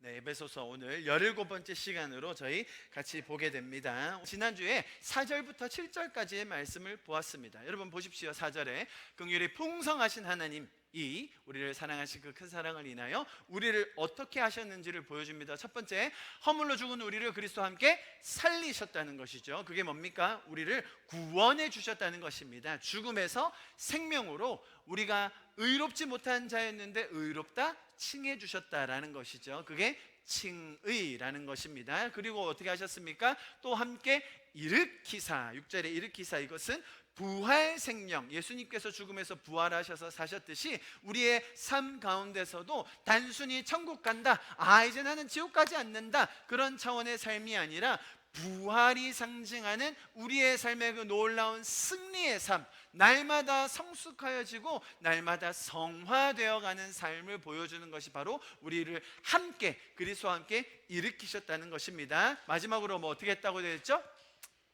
네, 에베소서 오늘 17번째 시간으로 저희 같이 보게 됩니다. 지난주에 4절부터 7절까지의 말씀을 보았습니다. 여러분 보십시오. 4절에 긍휼이 풍성하신 하나님 이 우리를 사랑하신 그 큰 사랑을 인하여 우리를 어떻게 하셨는지를 보여줍니다. 첫 번째, 허물로 죽은 우리를 그리스도와 함께 살리셨다는 것이죠. 그게 뭡니까? 우리를 구원해 주셨다는 것입니다. 죽음에서 생명으로 우리가 의롭지 못한 자였는데 의롭다 칭해 주셨다라는 것이죠. 그게 칭의라는 것입니다. 그리고 어떻게 하셨습니까? 또 함께 일으키사, 6절에 일으키사, 이것은 부활 생명, 예수님께서 죽음에서 부활하셔서 사셨듯이 우리의 삶 가운데서도 단순히 천국 간다, 이제 나는 지옥 가지 않는다, 그런 차원의 삶이 아니라 부활이 상징하는 우리의 삶의 그 놀라운 승리의 삶, 날마다 성숙하여지고 날마다 성화되어가는 삶을 보여주는 것이 바로 우리를 함께 그리스도와 함께 일으키셨다는 것입니다. 마지막으로 어떻게 했다고 되어 있죠?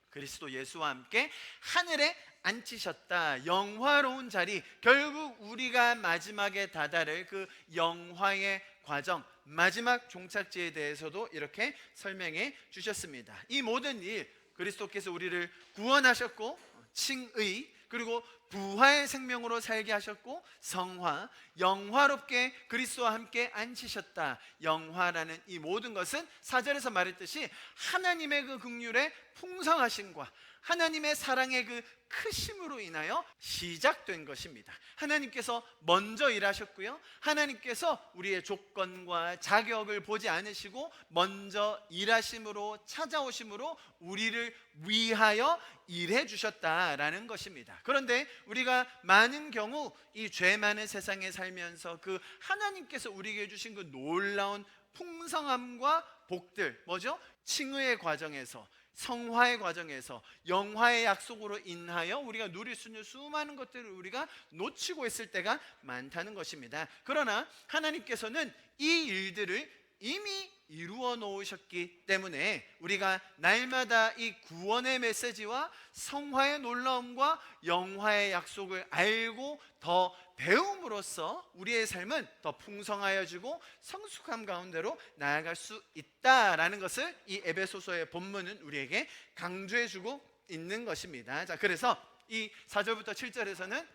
그리스도 예수와 함께 하늘에 앉히셨다. 영화로운 자리, 결국 우리가 마지막에 다다를 그 영화의 과정, 마지막 종착지에 대해서도 이렇게 설명해 주셨습니다. 이 모든 일, 그리스도께서 우리를 구원하셨고 칭의, 그리고 부활 생명으로 살게 하셨고 성화, 영화롭게 그리스도와 함께 앉히셨다. 영화라는 이 모든 것은 4절에서 말했듯이 하나님의 그 긍휼의 풍성하심과 하나님의 사랑의 그 크심으로 인하여 시작된 것입니다. 하나님께서 먼저 일하셨고요, 하나님께서 우리의 조건과 자격을 보지 않으시고 먼저 일하심으로, 찾아오심으로 우리를 위하여 일해 주셨다라는 것입니다. 그런데 우리가 많은 경우 이 죄 많은 세상에 살면서 그 하나님께서 우리에게 주신 그 놀라운 풍성함과 복들, 뭐죠? 칭의의 과정에서, 성화의 과정에서, 영화의 약속으로 인하여 우리가 누릴 수 있는 수많은 것들을 우리가 놓치고 있을 때가 많다는 것입니다. 그러나 하나님께서는 이 일들을 이미 이루어 놓으셨기 때문에 우리가 날마다 이 구원의 메시지와 성화의 놀라움과 영화의 약속을 알고 더 배움으로써 우리의 삶은 더 풍성하여지고 성숙함 가운데로 나아갈 수 있다라는 것을 이 에베소서의 본문은 우리에게 강조해주고 있는 것입니다. 자, 그래서 이 4절부터 7절에서는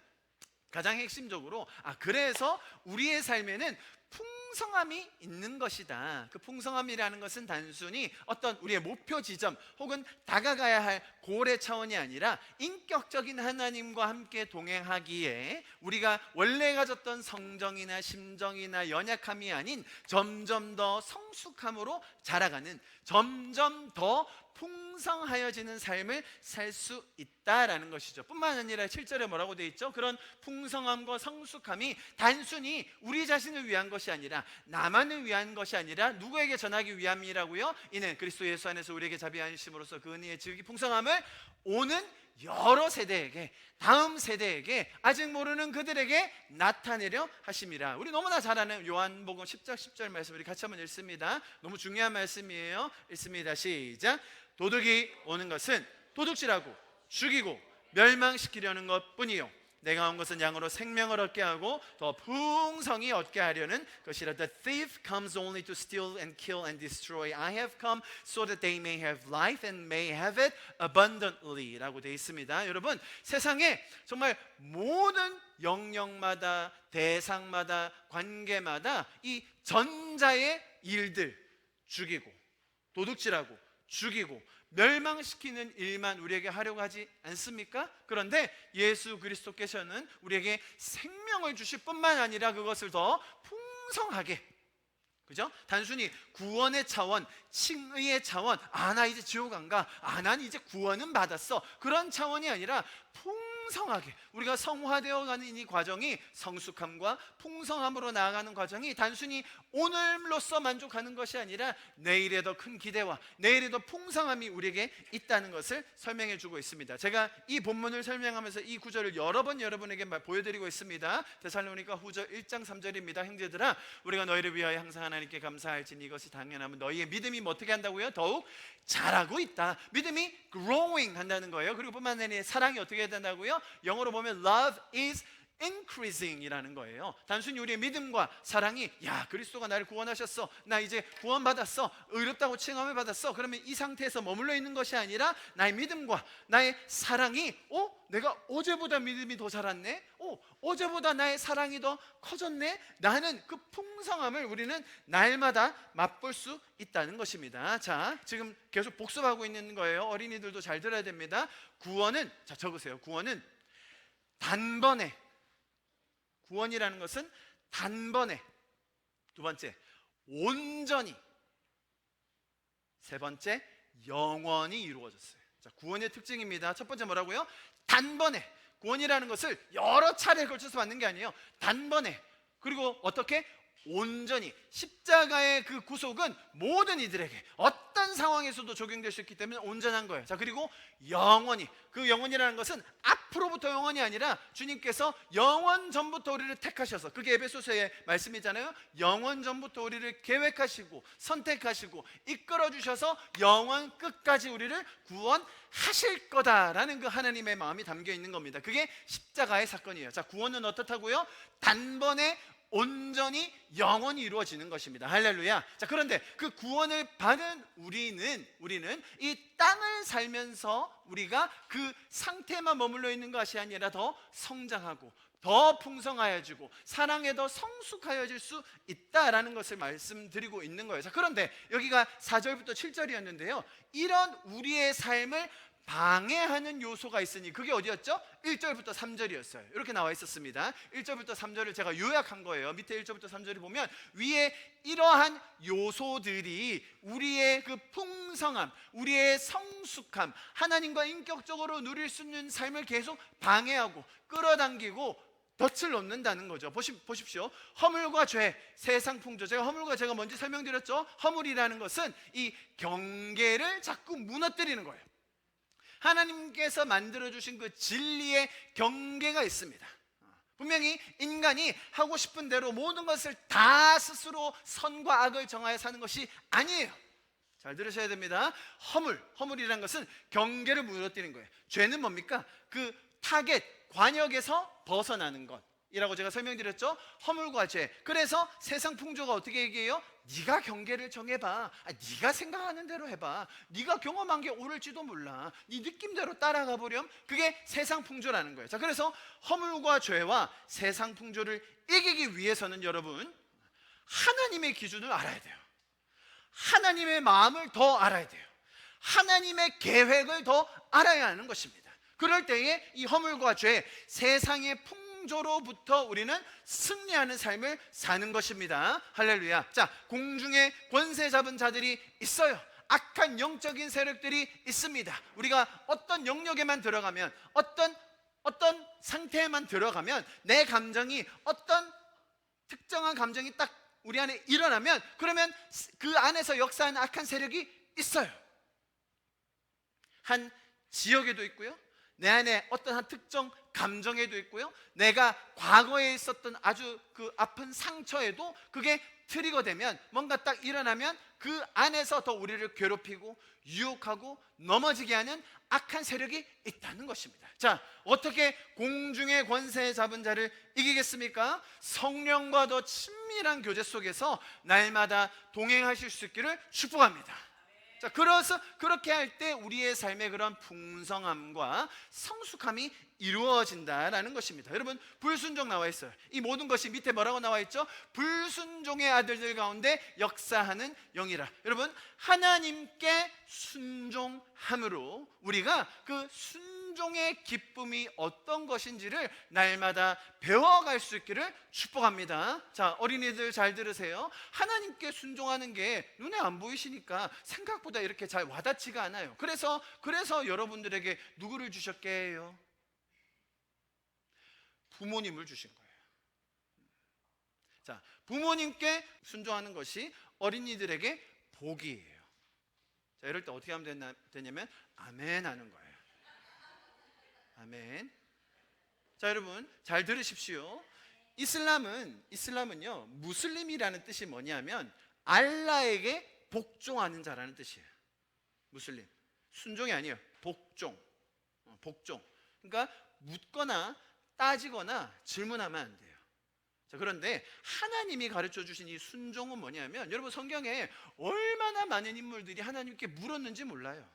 가장 핵심적으로 그래서 우리의 삶에는 풍성함이 있는 것이다. 그 풍성함이라는 것은 단순히 어떤 우리의 목표 지점 혹은 다가가야 할 고래 차원이 아니라 인격적인 하나님과 함께 동행하기에 우리가 원래 가졌던 성정이나 심정이나 연약함이 아닌 점점 더 성숙함으로 자라가는, 점점 더 풍성하여지는 삶을 살 수 있다라는 것이죠. 뿐만 아니라 7절에 뭐라고 되어 있죠? 그런 풍성함과 성숙함이 단순히 우리 자신을 위한 것이 아니라, 나만을 위한 것이 아니라 누구에게 전하기 위함이라고요? 이는 그리스도 예수 안에서 우리에게 자비하심으로써 그 은혜의 지극히 풍성함을 오는 여러 세대에게, 다음 세대에게, 아직 모르는 그들에게 나타내려 하심이라. 우리 너무나 잘 아는 요한복음 10장 10절 말씀 우리 같이 한번 읽습니다. 너무 중요한 말씀이에요. 읽습니다. 시작. 도둑이 오는 것은 도둑질하고 죽이고 멸망시키려는 것뿐이요, 내가 온 것은 양으로 생명을 얻게 하고 더 풍성히 얻게 하려는 것이라. The thief comes only to steal and kill and destroy. I have come so that they may have life and may have it abundantly 라고 되어 있습니다. 여러분, 세상에 정말 모든 영역마다, 대상마다, 관계마다 이 전자의 일들, 죽이고 도둑질하고 죽이고 멸망시키는 일만 우리에게 하려고 하지 않습니까? 그런데 예수 그리스도께서는 우리에게 생명을 주실 뿐만 아니라 그것을 더 풍성하게, 그죠? 단순히 구원의 차원, 칭의의 차원, 나 이제 지옥 안 가, 난 이제 구원은 받았어, 그런 차원이 아니라 풍성하게 우리가 성화되어가는 이 과정이, 성숙함과 풍성함으로 나아가는 과정이 단순히 오늘로서 만족하는 것이 아니라 내일에 더 큰 기대와 내일에 더 풍성함이 우리에게 있다는 것을 설명해 주고 있습니다. 제가 이 본문을 설명하면서 이 구절을 여러 번 여러분에게 보여드리고 있습니다. 데살로니가 후서 1장 3절입니다. 형제들아, 우리가 너희를 위하여 항상 하나님께 감사할지니 이것이 당연하면 너희의 믿음이 어떻게 한다고요? 더욱 자라고 있다. 믿음이 growing 한다는 거예요. 그리고 뿐만 아니라 사랑이 어떻게 된다고요? 영어로 보면 love is increasing이라는 거예요. 단순히 우리의 믿음과 사랑이 야 그리스도가 나를 구원하셨어, 나 이제 구원받았어, 의롭다고 칭함을 받았어, 그러면 이 상태에서 머물러 있는 것이 아니라 나의 믿음과 나의 사랑이 내가 어제보다 믿음이 더 자랐네, 어제보다 나의 사랑이 더 커졌네, 나는 그 풍성함을 우리는 날마다 맛볼 수 있다는 것입니다. 자, 지금 계속 복습하고 있는 거예요. 어린이들도 잘 들어야 됩니다. 구원은, 자 적으세요. 단번에, 구원이라는 것은 단번에, 두 번째 온전히, 세 번째 영원히 이루어졌어요. 자, 구원의 특징입니다. 첫 번째 뭐라고요? 단번에. 구원이라는 것을 여러 차례에 걸쳐서 받는 게 아니에요. 단번에. 그리고 어떻게? 온전히. 십자가의 그 구속은 모든 이들에게 어떤 상황에서도 적용될 수 있기 때문에 온전한 거예요. 자, 그리고 영원히. 그 영원이라는 것은 앞으로부터 영원이 아니라 주님께서 영원 전부터 우리를 택하셔서, 그게 에베소서의 말씀이잖아요. 영원 전부터 우리를 계획하시고 선택하시고 이끌어 주셔서 영원 끝까지 우리를 구원하실 거다라는 그 하나님의 마음이 담겨 있는 겁니다. 그게 십자가의 사건이에요. 자, 구원은 어떻다고요? 단번에 온전히 영원히 이루어지는 것입니다. 할렐루야. 자, 그런데 그 구원을 받은 우리는 이 땅을 살면서 우리가 그 상태만 머물러 있는 것이 아니라 더 성장하고 더 풍성하여지고 사랑에 더 성숙하여질 수 있다라는 것을 말씀드리고 있는 거예요. 자, 그런데 여기가 4절부터 7절이었는데요 이런 우리의 삶을 방해하는 요소가 있으니 그게 어디였죠? 1절부터 3절이었어요. 이렇게 나와 있었습니다. 1절부터 3절을 제가 요약한 거예요. 밑에 1절부터 3절을 보면 위에 이러한 요소들이 우리의 그 풍성함, 우리의 성숙함, 하나님과 인격적으로 누릴 수 있는 삶을 계속 방해하고 끌어당기고 덫을 놓는다는 거죠. 보십시오. 허물과 죄, 세상 풍조. 제가 허물과 죄가 뭔지 설명드렸죠. 허물이라는 것은 이 경계를 자꾸 무너뜨리는 거예요. 하나님께서 만들어주신 그 진리의 경계가 있습니다. 분명히 인간이 하고 싶은 대로 모든 것을 다 스스로 선과 악을 정하여 사는 것이 아니에요. 잘 들으셔야 됩니다. 허물이라는 것은 경계를 무너뜨리는 거예요. 죄는 뭡니까? 그 타겟, 관역에서 벗어나는 것이라고 제가 설명드렸죠. 허물과 죄. 그래서 세상 풍조가 어떻게 얘기해요? 네가 경계를 정해봐. 네가 생각하는 대로 해봐. 네가 경험한 게 옳을지도 몰라. 네 느낌대로 따라가 보렴. 그게 세상 풍조라는 거예요. 자, 그래서 허물과 죄와 세상 풍조를 이기기 위해서는 여러분 하나님의 기준을 알아야 돼요. 하나님의 마음을 더 알아야 돼요. 하나님의 계획을 더 알아야 하는 것입니다. 그럴 때에 이 허물과 죄, 세상의 풍조로부터 우리는 승리하는 삶을 사는 것입니다. 할렐루야. 자, 공중에 권세 잡은 자들이 있어요. 악한 영적인 세력들이 있습니다. 우리가 어떤 영역에만 들어가면, 어떤 상태에만 들어가면 내 감정이 어떤 특정한 감정이 딱 우리 안에 일어나면 그러면 그 안에서 역사하는 악한 세력이 있어요. 한 지역에도 있고요, 내 안에 어떤 한 특정 감정에도 있고요, 내가 과거에 있었던 아주 그 아픈 상처에도 그게 트리거 되면, 뭔가 딱 일어나면 그 안에서 더 우리를 괴롭히고 유혹하고 넘어지게 하는 악한 세력이 있다는 것입니다. 자, 어떻게 공중의 권세 잡은 자를 이기겠습니까? 성령과 더 친밀한 교제 속에서 날마다 동행하실 수 있기를 축복합니다. 자, 그래서 그렇게 할 때 우리의 삶의 그런 풍성함과 성숙함이 이루어진다라는 것입니다. 여러분, 불순종 나와 있어요. 이 모든 것이 밑에 뭐라고 나와 있죠? 불순종의 아들들 가운데 역사하는 영이라. 여러분, 하나님께 순종함으로 우리가 그 순종의 기쁨이 어떤 것인지를 날마다 배워갈 수 있기를 축복합니다. 자, 어린이들 잘 들으세요. 하나님께 순종하는 게 눈에 안 보이시니까 생각보다 이렇게 잘 와닿지가 않아요. 그래서 여러분들에게 누구를 주셨게요? 부모님을 주신 거예요. 자, 부모님께 순종하는 것이 어린이들에게 복이에요. 자, 이럴 때 어떻게 하면 되냐면 아멘 하는 거예요. 아멘. 자, 여러분 잘 들으십시오. 이슬람은요, 무슬림이라는 뜻이 뭐냐면 알라에게 복종하는 자라는 뜻이에요. 무슬림. 순종이 아니에요. 복종. 복종. 그러니까 묻거나 따지거나 질문하면 안 돼요. 자, 그런데 하나님이 가르쳐 주신 이 순종은 뭐냐면, 여러분 성경에 얼마나 많은 인물들이 하나님께 물었는지 몰라요.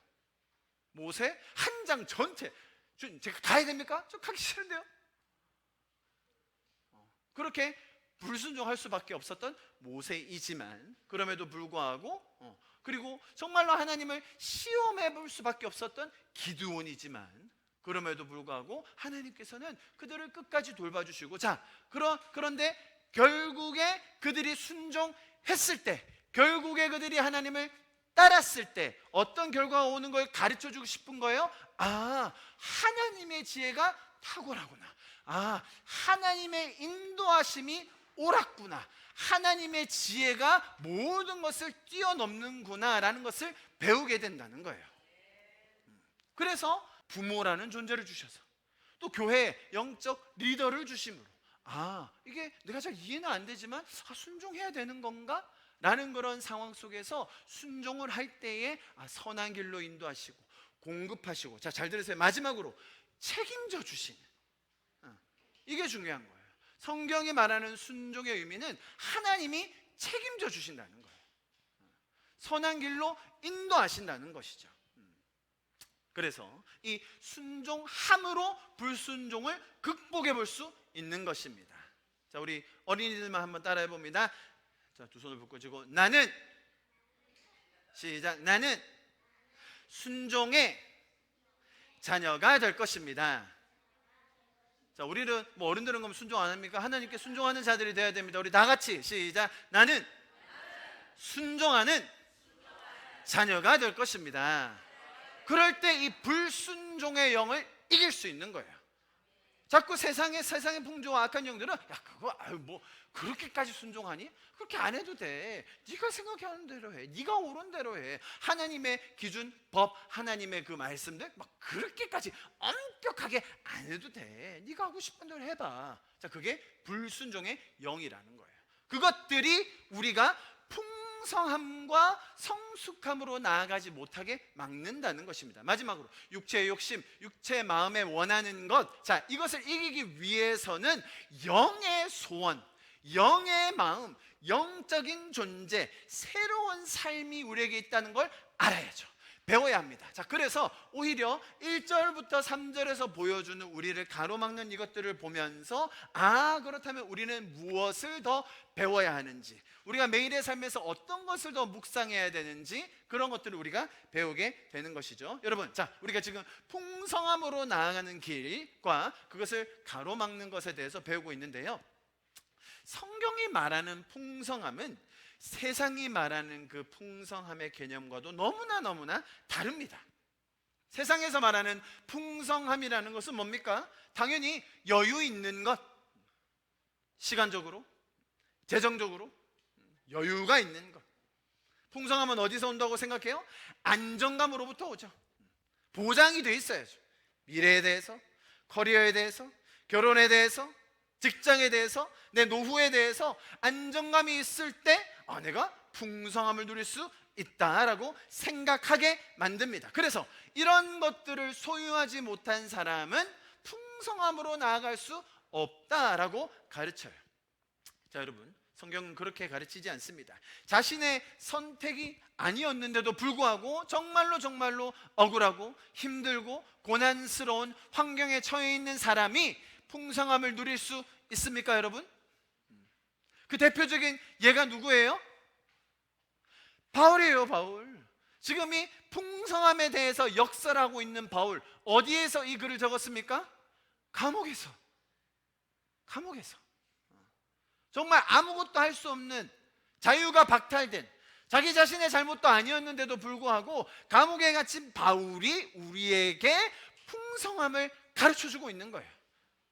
모세 한 장 전체, 제가 다 해야 됩니까? 저 가기 싫은데요. 그렇게 불순종할 수밖에 없었던 모세이지만, 그럼에도 불구하고 그리고 정말로 하나님을 시험해 볼 수밖에 없었던 기드온이지만, 그럼에도 불구하고 하나님께서는 그들을 끝까지 돌봐주시고, 자, 그런데 결국에 그들이 순종했을 때, 결국에 그들이 하나님을 따랐을 때 어떤 결과가 오는 걸 가르쳐 주고 싶은 거예요. 아, 하나님의 지혜가 탁월하구나. 아, 하나님의 인도하심이 옳았구나. 하나님의 지혜가 모든 것을 뛰어넘는구나 라는 것을 배우게 된다는 거예요. 그래서 부모라는 존재를 주셔서, 또 교회 영적 리더를 주심으로, 아, 이게 내가 잘 이해는 안 되지만 순종해야 되는 건가? 라는 그런 상황 속에서 순종을 할 때에 선한 길로 인도하시고 공급하시고, 자, 잘 들으세요. 마지막으로 책임져 주시는, 이게 중요한 거예요. 성경이 말하는 순종의 의미는 하나님이 책임져 주신다는 거예요. 선한 길로 인도하신다는 것이죠. 그래서 이 순종함으로 불순종을 극복해 볼 수 있는 것입니다. 자, 우리 어린이들만 한번 따라해 봅니다. 자, 두 손을 묶어주고, 나는, 시작, 나는 순종의 자녀가 될 것입니다. 자, 우리는 어른들은 그럼 순종 안 합니까? 하나님께 순종하는 자들이 되어야 됩니다. 우리 다 같이 시작, 나는 순종하는 자녀가 될 것입니다. 그럴 때 이 불순종의 영을 이길 수 있는 거예요. 자꾸 세상의 풍조와 악한 영들은, 야, 그거 뭐 그렇게까지 순종하니? 그렇게 안 해도 돼. 네가 생각하는 대로 해. 네가 옳은 대로 해. 하나님의 기준, 법, 하나님의 그 말씀들 막 그렇게까지 엄격하게 안 해도 돼. 네가 하고 싶은 대로 해봐. 자, 그게 불순종의 영이라는 거예요. 그것들이 우리가 풍성함과 성숙함으로 나아가지 못하게 막는다는 것입니다. 마지막으로 육체의 욕심, 육체의 마음에 원하는 것, 자, 이것을 이기기 위해서는 영의 소원, 영의 마음, 영적인 존재, 새로운 삶이 우리에게 있다는 걸 알아야죠. 배워야 합니다. 자, 그래서 오히려 1절부터 3절에서 보여주는 우리를 가로막는 이것들을 보면서, 아, 그렇다면 우리는 무엇을 더 배워야 하는지, 우리가 매일의 삶에서 어떤 것을 더 묵상해야 되는지, 그런 것들을 우리가 배우게 되는 것이죠. 여러분, 자, 우리가 지금 풍성함으로 나아가는 길과 그것을 가로막는 것에 대해서 배우고 있는데요, 성경이 말하는 풍성함은 세상이 말하는 그 풍성함의 개념과도 너무나 다릅니다. 세상에서 말하는 풍성함이라는 것은 뭡니까? 당연히 여유 있는 것, 시간적으로, 재정적으로 여유가 있는 것. 풍성함은 어디서 온다고 생각해요? 안정감으로부터 오죠. 보장이 돼 있어야죠. 미래에 대해서, 커리어에 대해서, 결혼에 대해서, 직장에 대해서, 내 노후에 대해서 안정감이 있을 때, 아, 내가 풍성함을 누릴 수 있다라고 생각하게 만듭니다. 그래서 이런 것들을 소유하지 못한 사람은 풍성함으로 나아갈 수 없다라고 가르쳐요. 자, 여러분, 성경은 그렇게 가르치지 않습니다. 자신의 선택이 아니었는데도 불구하고 정말로 억울하고 힘들고 고난스러운 환경에 처해 있는 사람이 풍성함을 누릴 수 있습니까, 여러분? 그 대표적인 예가 누구예요? 바울이에요, 바울. 지금 이 풍성함에 대해서 역설하고 있는 바울, 어디에서 이 글을 적었습니까? 감옥에서. 정말 아무것도 할 수 없는, 자유가 박탈된, 자기 자신의 잘못도 아니었는데도 불구하고 감옥에 갇힌 바울이 우리에게 풍성함을 가르쳐주고 있는 거예요.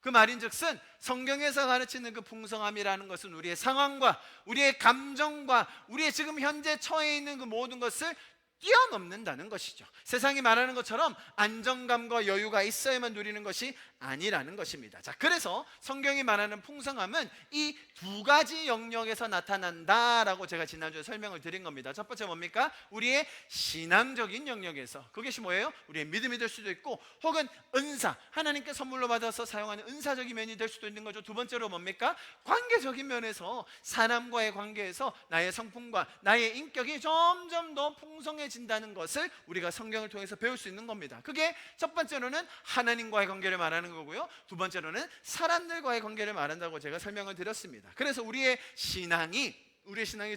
그 말인즉슨 성경에서 가르치는 그 풍성함이라는 것은 우리의 상황과 우리의 감정과 우리의 지금 현재 처해 있는 그 모든 것을 뛰어넘는다는 것이죠. 세상이 말하는 것처럼 안정감과 여유가 있어야만 누리는 것이 아니라는 것입니다. 자, 그래서 성경이 말하는 풍성함은 이 두 가지 영역에서 나타난다라고 제가 지난주에 설명을 드린 겁니다. 첫 번째 뭡니까? 우리의 신앙적인 영역에서, 그것이 뭐예요? 우리의 믿음이 될 수도 있고, 혹은 은사, 하나님께 선물로 받아서 사용하는 은사적인 면이 될 수도 있는 거죠. 두 번째로 뭡니까? 관계적인 면에서, 사람과의 관계에서 나의 성품과 나의 인격이 점점 더 풍성해진다는 것을 우리가 성경을 통해서 배울 수 있는 겁니다. 그게 첫 번째로는 하나님과의 관계를 말하는 거고요, 두 번째로는 사람들과의 관계를 말한다고 제가 설명을 드렸습니다. 그래서 우리의 신앙이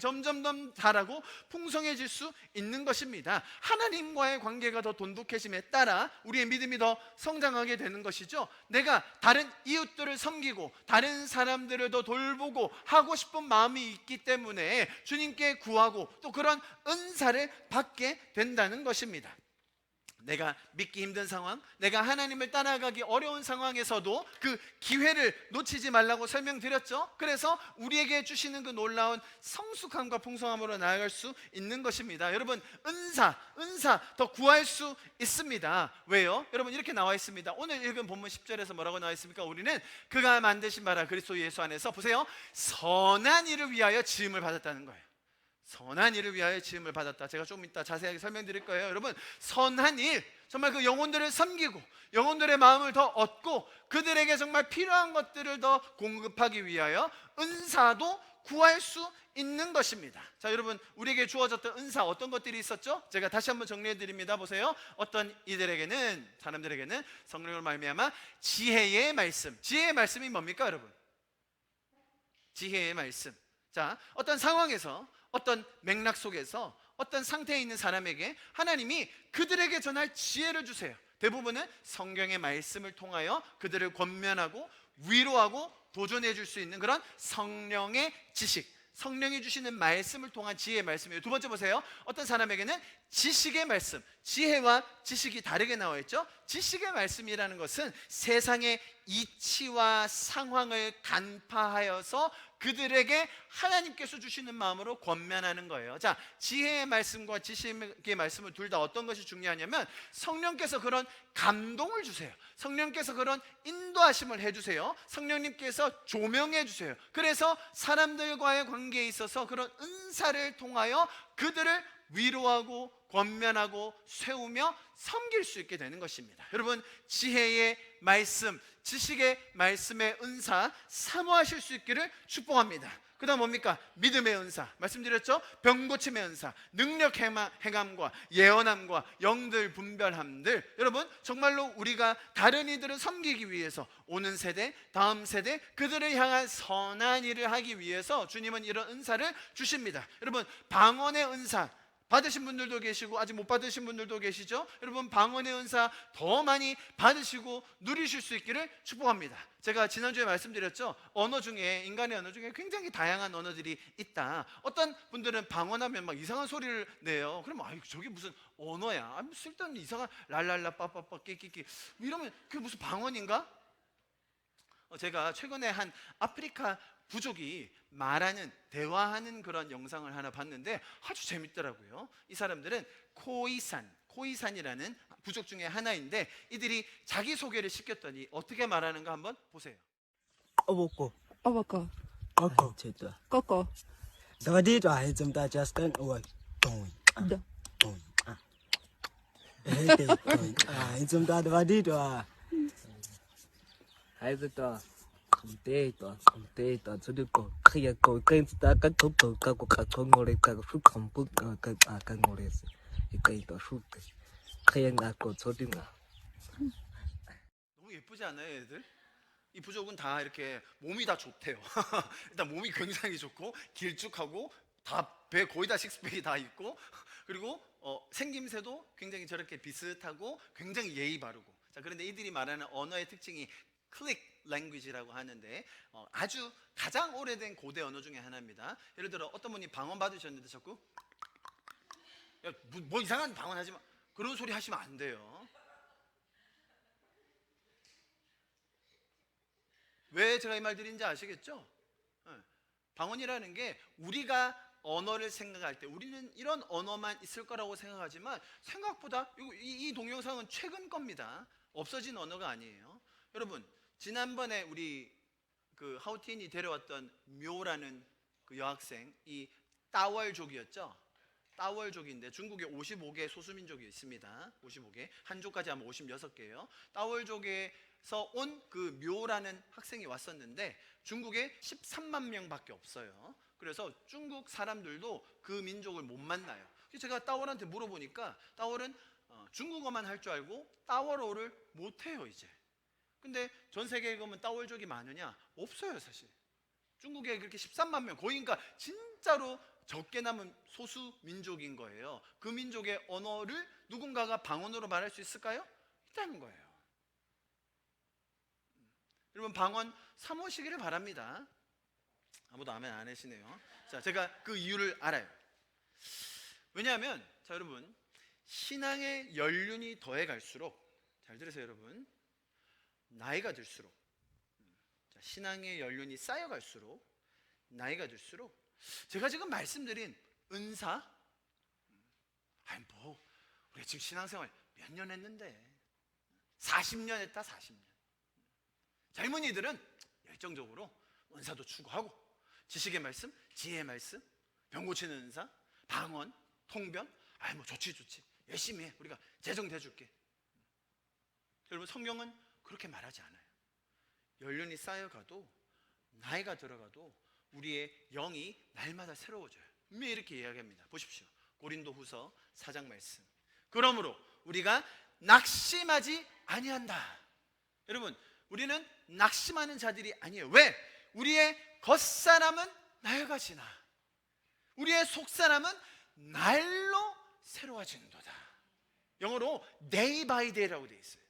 점점 더 자라고 풍성해질 수 있는 것입니다. 하나님과의 관계가 더 돈독해짐에 따라 우리의 믿음이 더 성장하게 되는 것이죠. 내가 다른 이웃들을 섬기고 다른 사람들을 더 돌보고 하고 싶은 마음이 있기 때문에 주님께 구하고 또 그런 은사를 받게 된다는 것입니다. 내가 믿기 힘든 상황, 내가 하나님을 따라가기 어려운 상황에서도 그 기회를 놓치지 말라고 설명드렸죠. 그래서 우리에게 주시는 그 놀라운 성숙함과 풍성함으로 나아갈 수 있는 것입니다. 여러분, 은사 더 구할 수 있습니다. 왜요? 여러분, 이렇게 나와 있습니다. 오늘 읽은 본문 10절에서 뭐라고 나와 있습니까? 우리는 그가 만드신 바라 그리스도 예수 안에서, 보세요, 선한 일을 위하여 지음을 받았다는 거예요. 선한 일을 위하여 지음을 받았다. 제가 좀 이따 자세하게 설명드릴 거예요. 여러분, 선한 일, 정말 그 영혼들을 섬기고 영혼들의 마음을 더 얻고 그들에게 정말 필요한 것들을 더 공급하기 위하여 은사도 구할 수 있는 것입니다. 자, 여러분, 우리에게 주어졌던 은사 어떤 것들이 있었죠? 제가 다시 한번 정리해 드립니다. 보세요. 어떤 이들에게는, 사람들에게는 성령을 말미암아 지혜의 말씀. 지혜의 말씀이 뭡니까, 여러분? 지혜의 말씀. 자, 어떤 상황에서, 어떤 맥락 속에서, 어떤 상태에 있는 사람에게 하나님이 그들에게 전할 지혜를 주세요. 대부분은 성경의 말씀을 통하여 그들을 권면하고 위로하고 도전해 줄 수 있는 그런 성령의 지식, 성령이 주시는 말씀을 통한 지혜의 말씀이에요. 두 번째 보세요. 어떤 사람에게는 지식의 말씀, 지혜와 지식이 다르게 나와 있죠. 지식의 말씀이라는 것은 세상의 이치와 상황을 간파하여서 그들에게 하나님께서 주시는 마음으로 권면하는 거예요. 자, 지혜의 말씀과 지식의 말씀을 둘 다 어떤 것이 중요하냐면 성령께서 그런 감동을 주세요. 성령께서 그런 인도하심을 해주세요. 성령님께서 조명해 주세요. 그래서 사람들과의 관계에 있어서 그런 은사를 통하여 그들을 위로하고 권면하고 세우며 섬길 수 있게 되는 것입니다. 여러분, 지혜의 말씀, 지식의 말씀의 은사 사모하실 수 있기를 축복합니다. 그 다음 뭡니까? 믿음의 은사, 말씀드렸죠? 병고침의 은사, 능력 행함과 예언함과 영들 분별함들. 여러분, 정말로 우리가 다른 이들을 섬기기 위해서, 오는 세대, 다음 세대, 그들을 향한 선한 일을 하기 위해서 주님은 이런 은사를 주십니다. 여러분, 방언의 은사 받으신 분들도 계시고 아직 못 받으신 분들도 계시죠? 여러분, 방언의 은사 더 많이 받으시고 누리실 수 있기를 축복합니다. 제가 지난주에 말씀드렸죠? 언어 중에, 인간의 언어 중에 굉장히 다양한 언어들이 있다. 어떤 분들은 방언하면 막 이상한 소리를 내요. 그러면 저게 무슨 언어야? 쓸데없는 이상한 랄랄라 빠빠빠 끼끼끼 이러면 그게 무슨 방언인가? 제가 최근에 한 아프리카 부족이 말하는, 대화하는 그런 영상을 하나 봤는데 아주 재밌더라고요. 이 사람들은 코이산이라는 부족 중에 하나인데 이들이 자기소개를 시켰더니 어떻게 말하는가 한번 보세요. Oboko. Oboko. Oko. Cheta. Coco. Zawadi to I zum ta just kan o. Tong. Da. Tong. Eh, tong. Zum ta zawadi to a. Hai to. Không tê to số được cổ khi cổ cây ta cắt thúc cổ cả cổ cả thùng ngồi cả suốt không bút cả ngồi thì cây to suốt khi anh đã cổ số tiếng nào. 너무 예쁘지 않아요, 애들? 이 부족은 다 이렇게 몸이 다 좋대요. 일단 몸이 굉장히 좋고 길쭉하고 다 배 거의 다 식스팩이 다 있고 그리고 생김새도 굉장히 저렇게 비슷하고 굉장히 예의 바르고. 자, 그런데 이들이 말하는 언어의 특징이 클릭 랭귀지라고 하는데 아주 가장 오래된 고대 언어 중에 하나입니다. 예를 들어 어떤 분이 방언 받으셨는데 자꾸 야, 뭐 이상한 방언 하지 마, 그런 소리 하시면 안 돼요. 왜 제가 이 말 드린지 아시겠죠? 방언이라는 게 우리가 언어를 생각할 때 우리는 이런 언어만 있을 거라고 생각하지만 생각보다 이 동영상은 최근 겁니다. 없어진 언어가 아니에요. 여러분, 지난번에 우리 그 하우틴이 데려왔던 묘라는 그 여학생, 이 따월족이었죠. 따월족인데 중국에 55개 소수민족이 있습니다. 55개, 한족까지 하면 56개예요. 따월족에서 온 그 묘라는 학생이 왔었는데 중국에 13만 명밖에 없어요. 그래서 중국 사람들도 그 민족을 못 만나요. 제가 따월한테 물어보니까 따월은 중국어만 할 줄 알고 따월어를 못해요 이제. 근데 전 세계에 그러면 따월족이 많으냐? 없어요 사실. 중국에 그렇게 13만 명, 거의 그러니까 진짜로 적게 남은 소수 민족인 거예요. 그 민족의 언어를 누군가가 방언으로 말할 수 있을까요? 있다는 거예요. 여러분, 방언 삼으시기를 바랍니다. 아무도 아멘 안 하시네요. 자, 제가 그 이유를 알아요. 왜냐하면 자 여러분, 신앙의 연륜이 더해 갈수록, 잘 들으세요 여러분, 나이가 들수록, 자, 신앙의 연륜이 쌓여 갈수록, 나이가 들수록, 제가 지금 말씀드린 은사, 아니 뭐 우리가 지금 신앙생활 몇 년 했는데 40년 했다. 40년. 젊은이들은 열정적으로 은사도 추구하고 지식의 말씀, 지혜의 말씀, 병 고치는 은사, 방언, 통변, 아이 뭐 좋지 열심히 해, 우리가 재정돼 줄게. 여러분, 성경은 그렇게 말하지 않아요. 연륜이 쌓여가도 나이가 들어가도 우리의 영이 날마다 새로워져요. 분명히 이렇게 이야기합니다. 보십시오. 고린도후서 4장 말씀. 그러므로 우리가 낙심하지 아니한다. 여러분, 우리는 낙심하는 자들이 아니에요. 왜? 우리의 겉사람은 낡아지나 우리의 속사람은 날로 새로워진도다. 영어로 day by day라고 되어 있어요.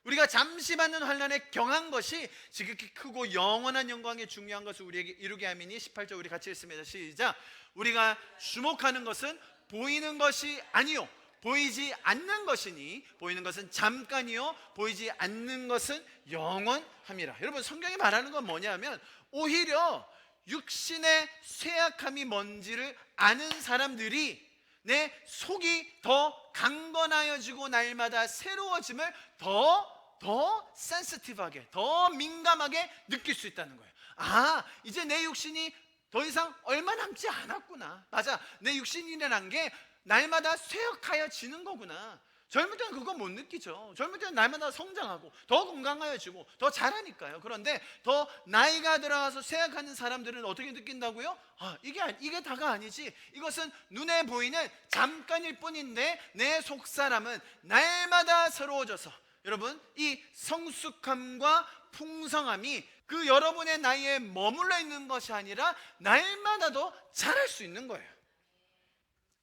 우리가 잠시 받는 환난에 경한 것이 지극히 크고 영원한 영광의 중요한 것을 우리에게 이루게 함이니. 18절 우리 같이 읽습니다. 시작. 우리가 주목하는 것은 보이는 것이 아니요 보이지 않는 것이니 보이는 것은 잠깐이요 보이지 않는 것은 영원함이라. 여러분, 성경이 말하는 건 뭐냐면 오히려 육신의 쇠약함이 뭔지를 아는 사람들이 내 속이 더 강건하여지고 날마다 새로워짐을 더 센시티브하게, 더 민감하게 느낄 수 있다는 거예요. 아, 이제 내 육신이 더 이상 얼마 남지 않았구나. 맞아, 내 육신이라는 게 날마다 쇠약하여지는 거구나. 젊을 때는 그거 못 느끼죠. 젊을 때는 날마다 성장하고 더 건강해지고 더 잘하니까요. 그런데 더 나이가 들어가서 쇠약하는 사람들은 어떻게 느낀다고요? 아, 이게 다가 아니지. 이것은 눈에 보이는 잠깐일 뿐인데 내 속사람은 날마다 새로워져서, 여러분, 이 성숙함과 풍성함이 그 여러분의 나이에 머물러 있는 것이 아니라 날마다 더 자랄 수 있는 거예요.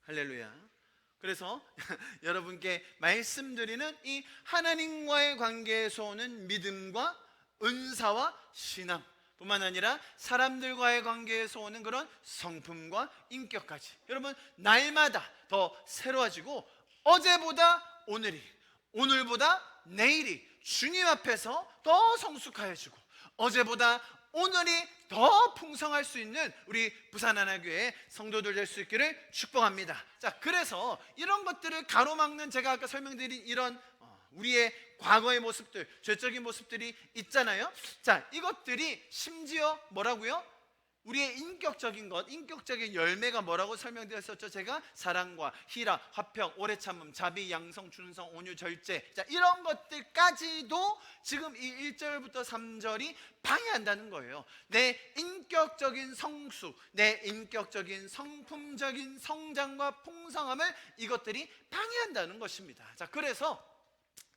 할렐루야. 그래서 여러분께 말씀드리는 이 하나님과의 관계에서 오는 믿음과 은사와 신앙 뿐만 아니라 사람들과의 관계에서 오는 그런 성품과 인격까지, 여러분, 날마다 더 새로워지고 어제보다 오늘이, 오늘보다 내일이 주님 앞에서 더 성숙해지고 어제보다 오늘이 더 풍성할 수 있는 우리 부산하나교회 성도들 될 수 있기를 축복합니다. 자, 그래서 이런 것들을 가로막는, 제가 아까 설명드린 이런 우리의 과거의 모습들, 죄적인 모습들이 있잖아요. 자, 이것들이 심지어 뭐라고요? 우리의 인격적인 것, 인격적인 열매가 뭐라고 설명드렸었죠? 제가 사랑과 희락, 화평, 오래 참음, 자비, 양성, 준성, 온유, 절제, 자, 이런 것들까지도 지금 이 1절부터 3절이 방해한다는 거예요. 내 인격적인 성숙, 내 인격적인 성품적인 성장과 풍성함을 이것들이 방해한다는 것입니다. 자, 그래서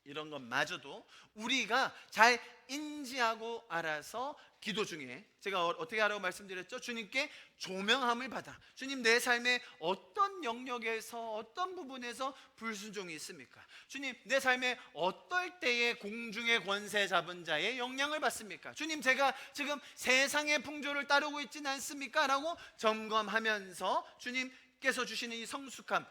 이런 것마저도 우리가 잘 인지하고 알아서 기도 중에, 제가 어떻게 하라고 말씀드렸죠? 주님께 조명함을 받아. 주님, 내 삶의 어떤 영역에서, 어떤 부분에서 불순종이 있습니까? 주님, 내 삶의 어떨 때에 공중의 권세 잡은 자의 영향을 받습니까? 주님, 제가 지금 세상의 풍조를 따르고 있지는 않습니까? 라고 점검하면서 주님께서 주시는 이 성숙함,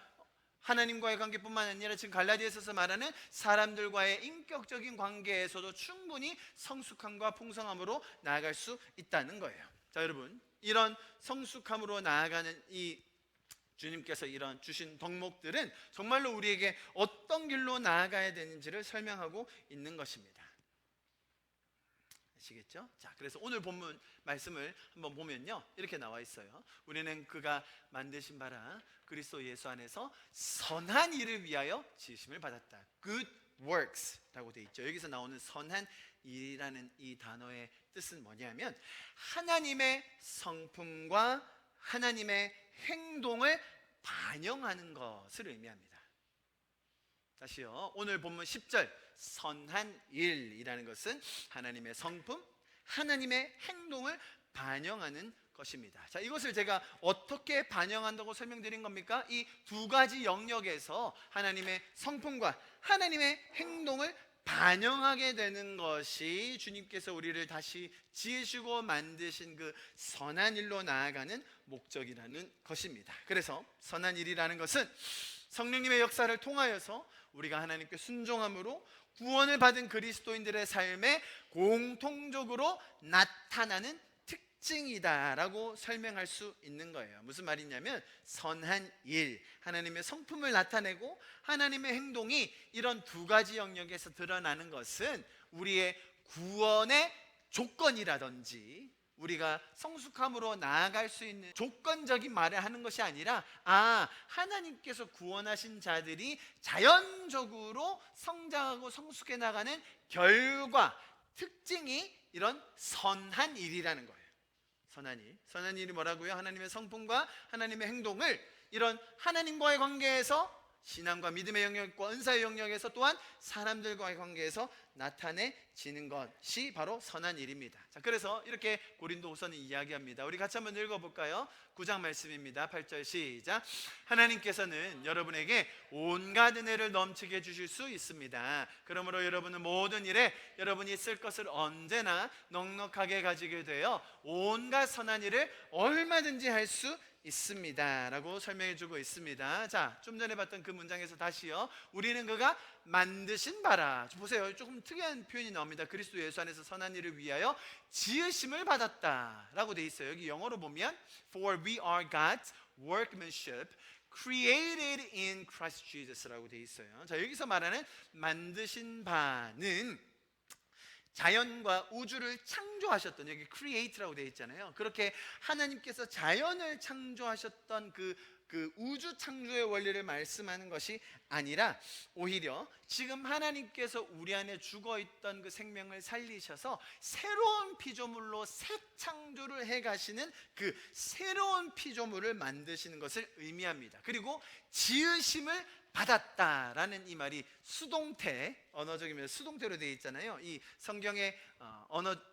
하나님과의 관계뿐만 아니라 지금 갈라디아서에서 말하는 사람들과의 인격적인 관계에서도 충분히 성숙함과 풍성함으로 나아갈 수 있다는 거예요. 자, 여러분, 이런 성숙함으로 나아가는 이 주님께서 이런 주신 덕목들은 정말로 우리에게 어떤 길로 나아가야 되는지를 설명하고 있는 것입니다. 아시겠죠? 자, 그래서 오늘 본문 말씀을 한번 보면요, 이렇게 나와 있어요. 우리는 그가 만드신 바라 그리스도 예수 안에서 선한 일을 위하여 지으심을 받았다. Good works라고 돼 있죠. 여기서 나오는 선한 일이라는 이 단어의 뜻은 뭐냐면 하나님의 성품과 하나님의 행동을 반영하는 것을 의미합니다. 다시요. 오늘 본문 10절 선한 일이라는 것은 하나님의 성품, 하나님의 행동을 반영하는 것입니다. 자, 이것을 제가 어떻게 반영한다고 설명드린 겁니까? 이 두 가지 영역에서 하나님의 성품과 하나님의 행동을 반영하게 되는 것이 주님께서 우리를 다시 지으시고 만드신 그 선한 일로 나아가는 목적이라는 것입니다. 그래서 선한 일이라는 것은 성령님의 역사를 통하여서 우리가 하나님께 순종함으로 구원을 받은 그리스도인들의 삶에 공통적으로 나타나는 특징이다라고 설명할 수 있는 거예요. 무슨 말이냐면 선한 일, 하나님의 성품을 나타내고 하나님의 행동이 이런 두 가지 영역에서 드러나는 것은 우리의 구원의 조건이라든지 우리가 성숙함으로 나아갈 수 있는 조건적인 말을 하는 것이 아니라 하나님께서 구원하신 자들이 자연적으로 성장하고 성숙해 나가는 결과, 특징이 이런 선한 일이라는 거예요. 선한 일이 뭐라고요? 하나님의 성품과 하나님의 행동을 이런 하나님과의 관계에서 신앙과 믿음의 영역과 은사의 영역에서 또한 사람들과의 관계에서 나타내지는 것이 바로 선한 일입니다. 자, 그래서 이렇게 고린도후서는 이야기합니다. 우리 같이 한번 읽어볼까요? 9장 말씀입니다. 8절 시작. 하나님께서는 여러분에게 온갖 은혜를 넘치게 해주실 수 있습니다. 그러므로 여러분은 모든 일에 여러분이 쓸 것을 언제나 넉넉하게 가지게 되어 온갖 선한 일을 얼마든지 할 수 있습니다 라고 설명해 주고 있습니다. 자, 좀 전에 봤던 그 문장에서 다시요. 우리는 그가 만드신 바라. 보세요, 조금 특이한 표현이 나옵니다. 그리스도 예수 안에서 선한 일을 위하여 지으심을 받았다 라고 돼 있어요. 여기 영어로 보면 For we are God's workmanship created in Christ Jesus 라고 돼 있어요. 자, 여기서 말하는 만드신 바는 자연과 우주를 창조하셨던, 여기 create라고 되어 있잖아요. 그렇게 하나님께서 자연을 창조하셨던 그 우주 창조의 원리를 말씀하는 것이 아니라 오히려 지금 하나님께서 우리 안에 죽어있던 그 생명을 살리셔서 새로운 피조물로 새 창조를 해가시는 그 새로운 피조물을 만드시는 것을 의미합니다. 그리고 지으심을 받았다라는 이 말이 수동태, 언어적이면 수동태로 되어 있잖아요. 이 성경의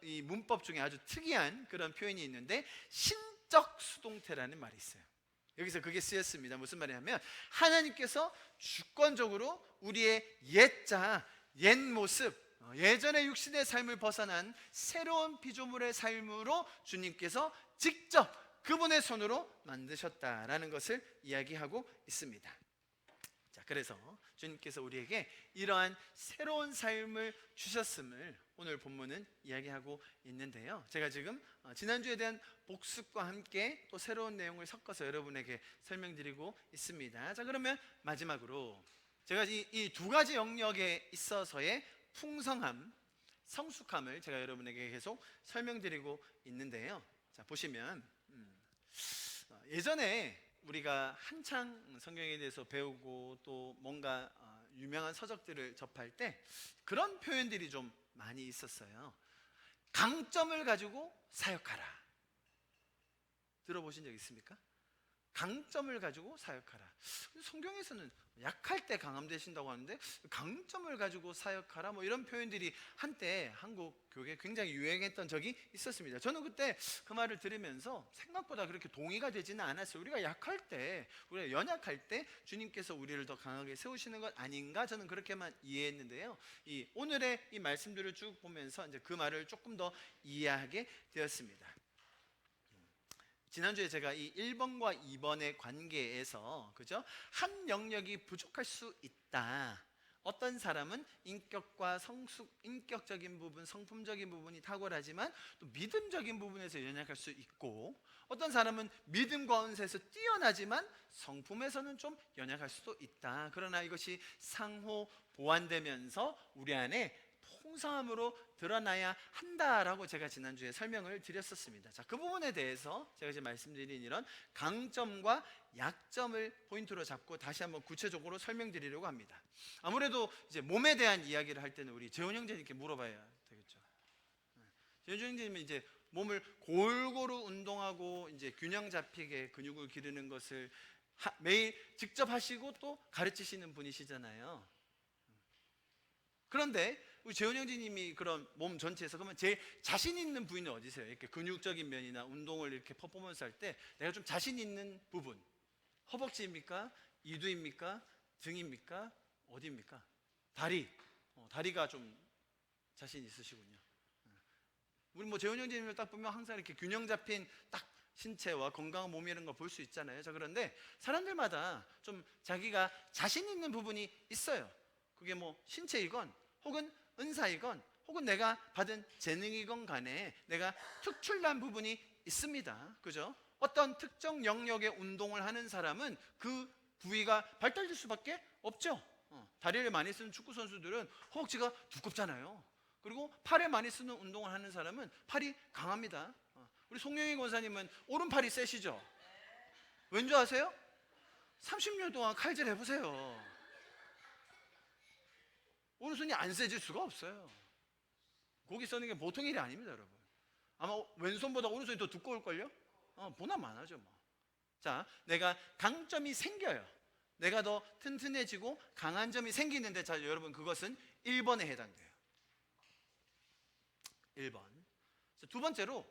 이 문법 중에 아주 특이한 그런 표현이 있는데 신적 수동태라는 말이 있어요. 여기서 그게 쓰였습니다. 무슨 말이냐면 하나님께서 주권적으로 우리의 옛 모습, 예전의 육신의 삶을 벗어난 새로운 피조물의 삶으로 주님께서 직접 그분의 손으로 만드셨다라는 것을 이야기하고 있습니다. 자, 그래서 주님께서 우리에게 이러한 새로운 삶을 주셨음을 오늘 본문은 이야기하고 있는데요. 제가 지금 지난주에 대한 복습과 함께 또 새로운 내용을 섞어서 여러분에게 설명드리고 있습니다. 자, 그러면 마지막으로 제가 이 두 가지 영역에 있어서의 풍성함, 성숙함을 제가 여러분에게 계속 설명드리고 있는데요. 자, 보시면 예전에 우리가 한창 성경에 대해서 배우고 또 뭔가 유명한 서적들을 접할 때 그런 표현들이 좀 많이 있었어요. 강점을 가지고 사역하라. 들어보신 적 있습니까? 강점을 가지고 사역하라. 성경에서는 약할 때 강함되신다고 하는데 강점을 가지고 사역하라 뭐 이런 표현들이 한때 한국 교회에 굉장히 유행했던 적이 있었습니다. 저는 그때 그 말을 들으면서 생각보다 그렇게 동의가 되지는 않았어요. 우리가 약할 때, 우리가 연약할 때 주님께서 우리를 더 강하게 세우시는 것 아닌가, 저는 그렇게만 이해했는데요. 오늘의 이 말씀들을 쭉 보면서 이제 그 말을 조금 더 이해하게 되었습니다. 지난주에 제가 이 1번과 2번의 관계에서 그죠? 한 영역이 부족할 수 있다. 어떤 사람은 인격과 인격적인 부분, 성품적인 부분이 탁월하지만 또 믿음적인 부분에서 연약할 수 있고, 어떤 사람은 믿음과 은사에서 뛰어나지만 성품에서는 좀 연약할 수도 있다. 그러나 이것이 상호 보완되면서 우리 안에 풍성함으로 드러나야 한다라고 제가 지난주에 설명을 드렸었습니다. 자, 그 부분에 대해서 제가 지금 말씀드린 이런 강점과 약점을 포인트로 잡고 다시 한번 구체적으로 설명드리려고 합니다. 아무래도 이제 몸에 대한 이야기를 할 때는 우리 재훈 형제님께 물어봐야 되겠죠. 재훈 형제님은 이제 몸을 골고루 운동하고 이제 균형 잡히게 근육을 기르는 것을 매일 직접 하시고 또 가르치시는 분이시잖아요. 그런데 우리 재훈 형제님이 그런 몸 전체에서 그러면 제일 자신 있는 부위는 어디세요? 이렇게 근육적인 면이나 운동을 이렇게 퍼포먼스 할 때 내가 좀 자신 있는 부분, 허벅지입니까? 이두입니까? 등입니까? 어디입니까? 다리. 다리가 좀 자신 있으시군요. 우리 뭐 재훈 형제님을 딱 보면 항상 이렇게 균형 잡힌 딱 신체와 건강한 몸이라는 걸 볼 수 있잖아요. 자, 그런데 사람들마다 좀 자기가 자신 있는 부분이 있어요. 그게 뭐 신체이건 혹은 은사이건 혹은 내가 받은 재능이건 간에 내가 특출난 부분이 있습니다. 그죠? 어떤 특정 영역의 운동을 하는 사람은 그 부위가 발달될 수밖에 없죠. 다리를 많이 쓰는 축구 선수들은 허벅지가 두껍잖아요. 그리고 팔을 많이 쓰는 운동을 하는 사람은 팔이 강합니다. 우리 송영희 권사님은 오른팔이 세시죠? 왠 줄 아세요? 30년 동안 칼질 해보세요. 오른손이 안 세질 수가 없어요. 고기 써는 게 보통 일이 아닙니다, 여러분. 아마 왼손보다 오른손이 더 두꺼울걸요? 보나마나죠 뭐. 자, 내가 강점이 생겨요. 내가 더 튼튼해지고 강한 점이 생기는데, 자, 여러분, 그것은 1번에 해당돼요. 1번. 두 번째로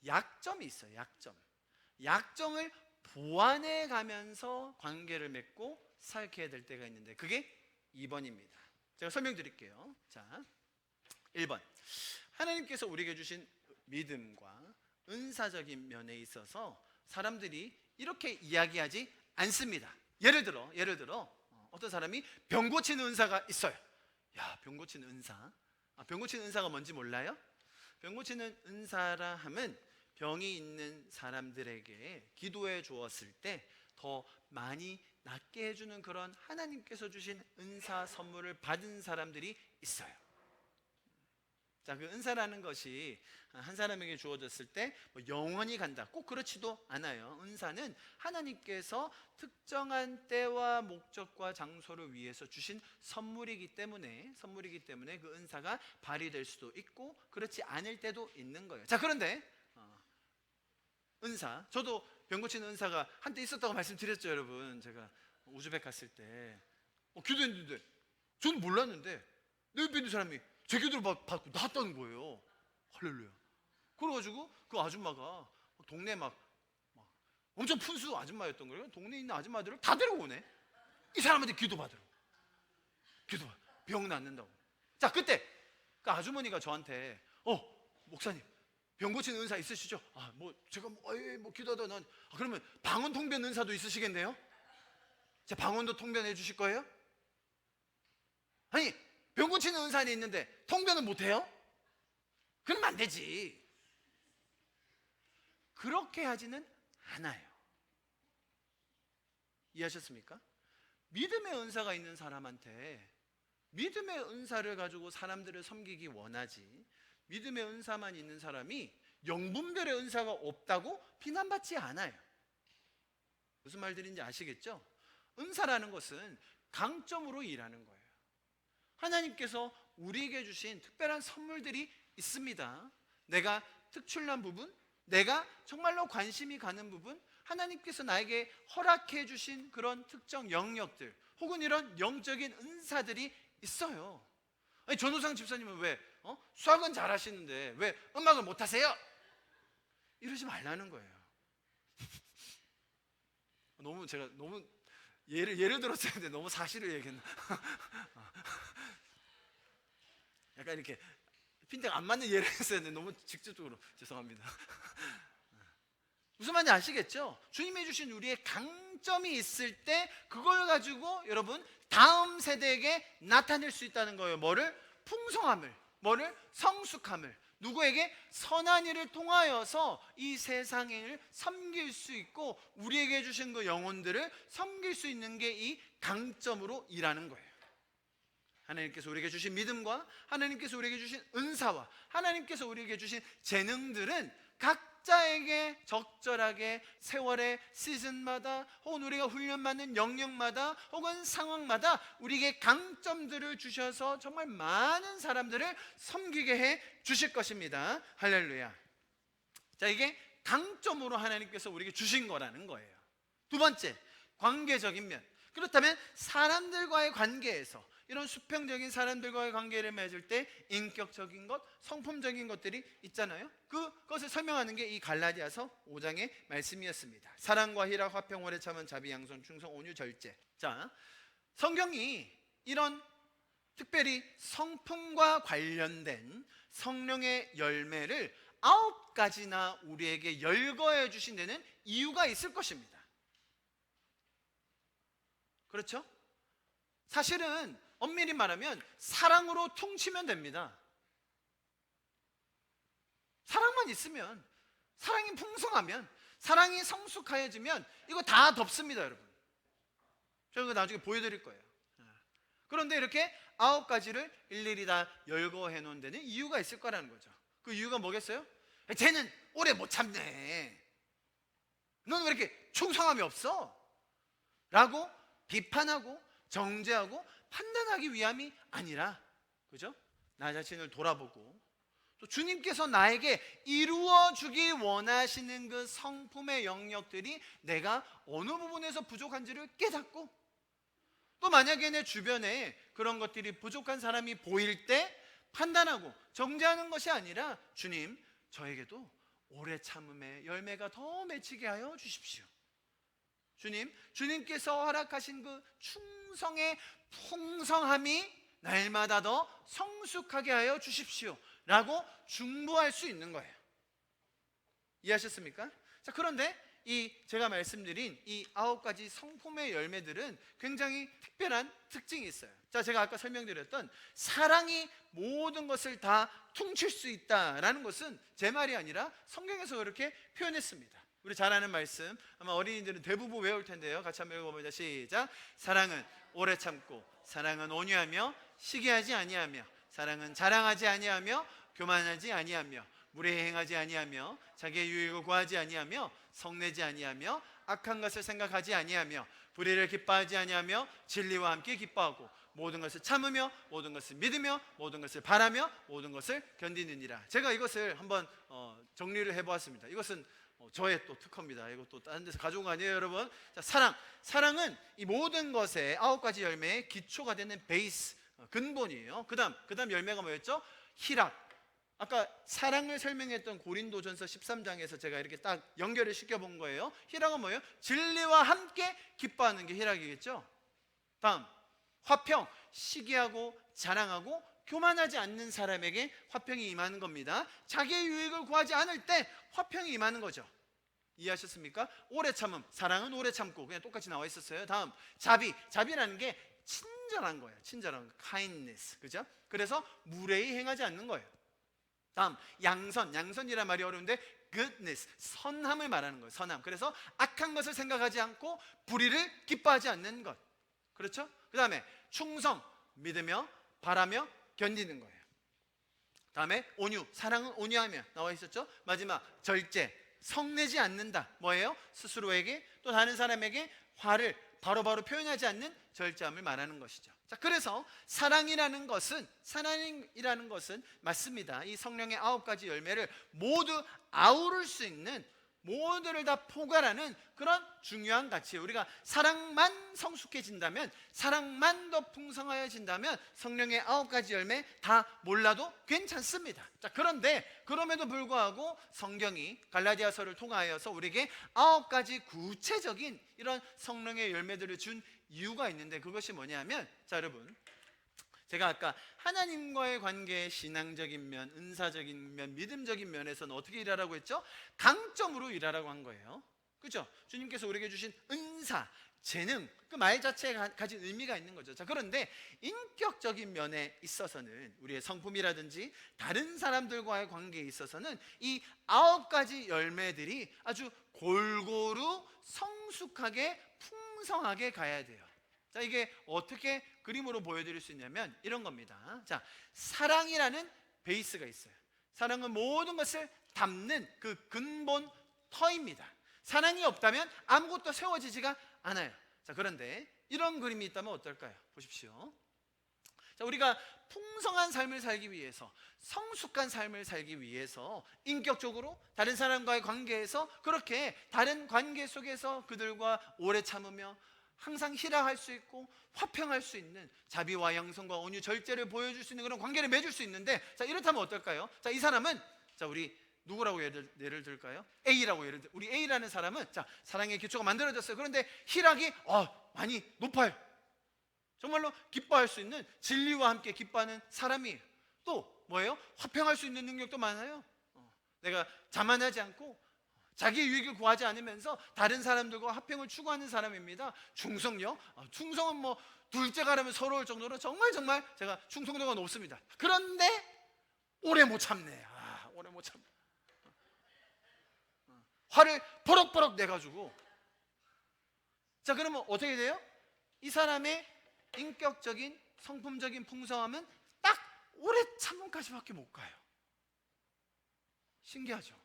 약점이 있어요. 약점을 보완해 가면서 관계를 맺고 사역해야 될 때가 있는데, 그게 2번입니다. 제가 설명드릴게요. 자, 1번. 하나님께서 우리에게 주신 믿음과 은사적인 면에 있어서 사람들이 이렇게 이야기하지 않습니다. 예를 들어 어떤 사람이 병 고치는 은사가 있어요. 야, 병 고치는 은사. 병 고치는 은사가 뭔지 몰라요? 병 고치는 은사라 함은 병이 있는 사람들에게 기도해 주었을 때 더 많이 낫게 해주는 그런 하나님께서 주신 은사 선물을 받은 사람들이 있어요. 자, 그 은사라는 것이 한 사람에게 주어졌을 때 뭐 영원히 간다, 꼭 그렇지도 않아요. 은사는 하나님께서 특정한 때와 목적과 장소를 위해서 주신 선물이기 때문에 그 은사가 발휘될 수도 있고 그렇지 않을 때도 있는 거예요. 자, 그런데 은사, 저도 병 고치는 은사가 한때 있었다고 말씀드렸죠, 여러분. 제가 우즈벡 갔을 때 기도했는데 저는 몰랐는데 내 옆에 있는 사람이 제 기도를 받고 나았다는 거예요. 할렐루야. 그래가지고 그 아줌마가 동네 막 엄청 푼수 아줌마였던 거예요. 동네에 있는 아줌마들을 다 데려오네. 이 사람한테 기도받으러. 병 낫는다고. 자, 그때 그 아주머니가 저한테 목사님, 병 고치는 은사 있으시죠? 제가 기도하다 난 그러면 방언 통변 은사도 있으시겠네요? 제 방언도 통변해 주실 거예요? 아니, 병 고치는 은사는 있는데 통변은 못 해요? 그러면 안 되지. 그렇게 하지는 않아요. 이해하셨습니까? 믿음의 은사가 있는 사람한테 믿음의 은사를 가지고 사람들을 섬기기 원하지, 믿음의 은사만 있는 사람이 영분별의 은사가 없다고 비난받지 않아요. 무슨 말들인지 아시겠죠? 은사라는 것은 강점으로 일하는 거예요. 하나님께서 우리에게 주신 특별한 선물들이 있습니다. 내가 특출난 부분, 내가 정말로 관심이 가는 부분, 하나님께서 나에게 허락해 주신 그런 특정 영역들 혹은 이런 영적인 은사들이 있어요. 아니, 전우상 집사님은 왜 수학은 잘하시는데 왜 음악을 못하세요? 이러지 말라는 거예요. 제가 너무 예를 들었어야 되는데 너무 사실을 얘기했나. 약간 이렇게 핀tek 안 맞는 예를 했어야 되는데 너무 직접적으로 죄송합니다. 무슨 말인지 아시겠죠? 주님이 주신 우리의 통점이 있을 때 그걸 가지고 여러분 다음 세대에게 나타낼 수 있다는 거예요. 뭐를? 풍성함을, 뭐를? 성숙함을. 누구에게? 선한 일을 통하여서 이 세상을 섬길 수 있고 우리에게 주신 그 영혼들을 섬길 수 있는 게 이 강점으로 일하는 거예요. 하나님께서 우리에게 주신 믿음과 하나님께서 우리에게 주신 은사와 하나님께서 우리에게 주신 재능들은 각자에게 적절하게 세월의 시즌마다 혹은 우리가 훈련받는 영역마다 혹은 상황마다 우리에게 강점들을 주셔서 정말 많은 사람들을 섬기게 해 주실 것입니다. 할렐루야. 자, 이게 강점으로 하나님께서 우리에게 주신 거라는 거예요. 두 번째, 관계적인 면. 그렇다면 사람들과의 관계에서 이런 수평적인 사람들과의 관계를 맺을 때 인격적인 것, 성품적인 것들이 있잖아요. 그것을 설명하는 게 이 갈라디아서 5장의 말씀이었습니다. 사랑과 희락, 화평, 오래 참음, 자비, 양선, 충성, 온유, 절제. 자, 성경이 이런 특별히 성품과 관련된 성령의 열매를 9가지나 우리에게 열거해 주신 데는 이유가 있을 것입니다. 그렇죠? 사실은 엄밀히 말하면 사랑으로 퉁치면 됩니다. 사랑만 있으면, 사랑이 풍성하면, 사랑이 성숙해지면 이거 다 덮습니다, 여러분. 제가 나중에 보여드릴 거예요. 그런데 이렇게 9가지를 일일이 다 열거해 놓은 데는 이유가 있을 거라는 거죠. 그 이유가 뭐겠어요? 쟤는 오래 못 참네, 넌 왜 이렇게 충성함이 없어? 라고 비판하고 정죄하고 판단하기 위함이 아니라, 그죠? 나 자신을 돌아보고 또 주님께서 나에게 이루어 주기 원하시는 그 성품의 영역들이 내가 어느 부분에서 부족한지를 깨닫고, 또 만약에 내 주변에 그런 것들이 부족한 사람이 보일 때 판단하고 정죄하는 것이 아니라, 주님, 저에게도 오래 참음의 열매가 더 맺히게 하여 주십시오. 주님, 주님께서 허락하신 그 충성의 풍성함이 날마다 더 성숙하게 하여 주십시오 라고 중보할 수 있는 거예요. 이해하셨습니까? 자, 그런데 제가 말씀드린 이 9가지 성품의 열매들은 굉장히 특별한 특징이 있어요. 자, 제가 아까 설명드렸던 사랑이 모든 것을 다 퉁칠 수 있다라는 것은 제 말이 아니라 성경에서 그렇게 표현했습니다. 우리 잘 아는 말씀, 아마 어린이들은 대부분 외울 텐데요. 같이 한번 읽어보자. 시작. 사랑은 오래 참고, 사랑은 온유하며 시기하지 아니하며, 사랑은 자랑하지 아니하며 교만하지 아니하며, 무례히 행하지 아니하며, 자기의 유익을 구하지 아니하며, 성내지 아니하며, 악한 것을 생각하지 아니하며, 불의를 기뻐하지 아니하며, 진리와 함께 기뻐하고, 모든 것을 참으며, 모든 것을 믿으며, 모든 것을 바라며, 모든 것을 견디느니라. 제가 이것을 한번 정리를 해보았습니다. 이것은 저의 또 특허입니다. 이거 또 다른 데서 가져온 거 아니에요, 여러분? 자, 사랑은 이 모든 것의 9가지 열매의 기초가 되는 베이스, 근본이에요. 그다음 열매가 뭐였죠? 희락. 아까 사랑을 설명했던 고린도전서 13장에서 제가 이렇게 딱 연결을 시켜본 거예요. 희락은 뭐예요? 진리와 함께 기뻐하는 게 희락이겠죠. 다음, 화평. 시기하고 자랑하고 교만하지 않는 사람에게 화평이 임하는 겁니다. 자기의 유익을 구하지 않을 때 화평이 임하는 거죠. 이해하셨습니까? 오래 참음. 사랑은 오래 참고, 그냥 똑같이 나와 있었어요. 다음, 자비라는 게 친절한 거예요. 친절한 거, kindness, 그죠? 그래서 무례히 행하지 않는 거예요. 다음, 양선이란 말이 어려운데 goodness, 선함을 말하는 거예요. 선함. 그래서 악한 것을 생각하지 않고 불의를 기뻐하지 않는 것. 그렇죠? 그 다음에 충성, 믿으며 바라며 견디는 거예요. 다음에 온유, 사랑은 온유하며 나와 있었죠. 마지막, 절제, 성내지 않는다. 뭐예요? 스스로에게 또 다른 사람에게 화를 바로바로 표현하지 않는 절제함을 말하는 것이죠. 자, 그래서 사랑이라는 것은 맞습니다. 이 성령의 9가지 열매를 모두 아우를 수 있는, 모두를 다 포괄하는 그런 중요한 가치예요. 우리가 사랑만 성숙해진다면, 사랑만 더 풍성하여진다면 성령의 9가지 열매 다 몰라도 괜찮습니다. 자, 그런데 그럼에도 불구하고 성경이 갈라디아서를 통하여서 우리에게 9가지 구체적인 이런 성령의 열매들을 준 이유가 있는데, 그것이 뭐냐면, 자, 여러분, 제가 아까 하나님과의 관계의 신앙적인 면, 은사적인 면, 믿음적인 면에서는 어떻게 일하라고 했죠? 강점으로 일하라고 한 거예요. 그죠? 주님께서 우리에게 주신 은사, 재능, 그 말 자체가 가진 의미가 있는 거죠. 자, 그런데 인격적인 면에 있어서는, 우리의 성품이라든지 다른 사람들과의 관계에 있어서는 이 9가지 열매들이 아주 골고루 성숙하게 풍성하게 가야 돼요. 자, 이게 어떻게 그림으로 보여드릴 수 있냐면 이런 겁니다. 자, 사랑이라는 베이스가 있어요. 사랑은 모든 것을 담는 그 근본 터입니다. 사랑이 없다면 아무것도 세워지지가 않아요. 자, 그런데 이런 그림이 있다면 어떨까요? 보십시오. 자, 우리가 풍성한 삶을 살기 위해서, 성숙한 삶을 살기 위해서 인격적으로 다른 사람과의 관계에서 그렇게 다른 관계 속에서 그들과 오래 참으며 항상 희락할 수 있고 화평할 수 있는 자비와 양선과 온유, 절제를 보여줄 수 있는 그런 관계를 맺을 수 있는데, 자, 이렇다면 어떨까요? 자, 이 사람은, 자, 우리 누구라고 예를 들까요? A라고 우리 A라는 사람은, 자, 사랑의 기초가 만들어졌어요. 그런데 희락이 많이 높아요. 정말로 기뻐할 수 있는, 진리와 함께 기뻐하는 사람이에요. 또 뭐예요? 화평할 수 있는 능력도 많아요. 내가 자만하지 않고 자기 유익을 구하지 않으면서 다른 사람들과 화평을 추구하는 사람입니다. 충성요? 충성은 뭐 둘째가라면 서러울 정도로 정말 제가 충성도가 높습니다. 그런데 오래 못 참네. 오래 못 참. 화를 버럭버럭 내가지고, 자, 그러면 어떻게 돼요? 이 사람의 인격적인 성품적인 풍성함은 딱 오래 참음까지밖에 못 가요. 신기하죠?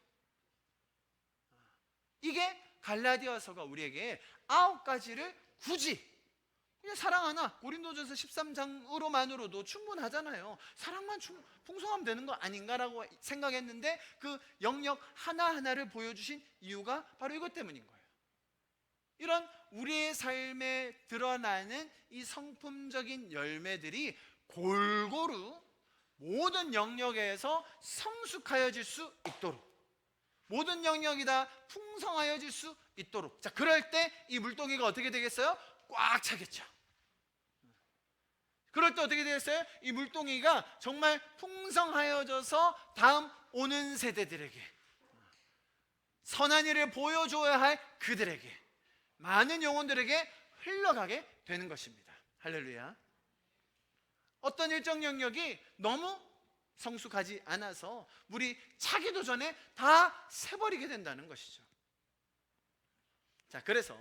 이게 갈라디아서가 우리에게 9가지를 굳이 그냥 사랑 하나, 고린도전서 13장으로만으로도 충분하잖아요. 사랑만 풍성하면 되는 거 아닌가라고 생각했는데 그 영역 하나하나를 보여주신 이유가 바로 이것 때문인 거예요. 이런 우리의 삶에 드러나는 이 성품적인 열매들이 골고루 모든 영역에서 성숙하여질 수 있도록, 모든 영역이 다 풍성하여질 수 있도록, 자, 그럴 때 이 물동이가 어떻게 되겠어요? 꽉 차겠죠. 그럴 때 어떻게 되겠어요? 이 물동이가 정말 풍성하여져서 다음 오는 세대들에게, 선한 일을 보여줘야 할 그들에게, 많은 영혼들에게 흘러가게 되는 것입니다. 할렐루야. 어떤 일정 영역이 너무 성숙하지 않아서 물이 차기도 전에 다 새버리게 된다는 것이죠. 자, 그래서